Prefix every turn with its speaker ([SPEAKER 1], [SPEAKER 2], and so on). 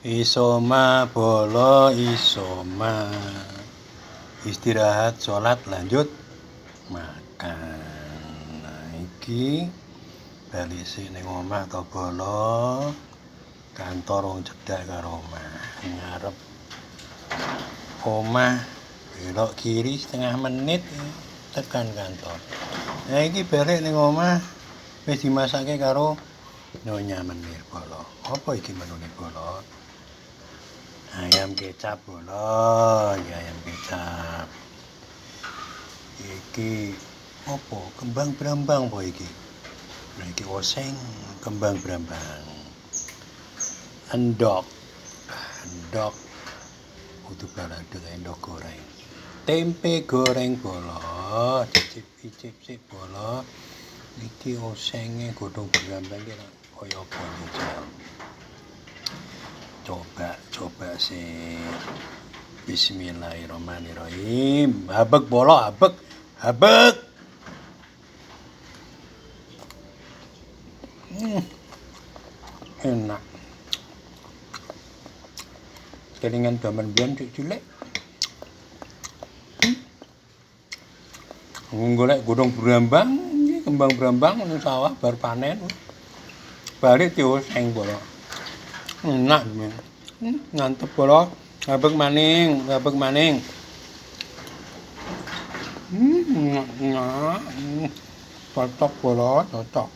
[SPEAKER 1] Isoma bolo isoma. Istirahat, sholat, lanjut makan. Nah, iki bali sik ning omah to bolo. Kantor wong cedhak karo omah. Ngarep omah belok kiri setengah menit tekan kantor. Nah, iki balik ning omah wis dimasake karo Nyonya Menir bolo. Apa iki menune bolo? Ayam kecap bolo, ya ayam kecap. Iki apa? Kembang brambang apa iki? Nah, iki oseng kembang brambang. Endok. Endok. Kudu balado endok goreng. Tempe goreng bolo, cicip-cicip sik bolo. Iki osenge godhong brambang iki kaya apa njajal. Coba sih. Bismillahirrahmanirrahim. Habek bolo, habek. Enak. Kelingan gaman biyen cilik. Golek godhong brambang, kembang brambang nang sawah bar panen. Balik dioseng bolo. Enak men. Ngantep bolo. Habek maning. Enak. Cocok bolo, cocok.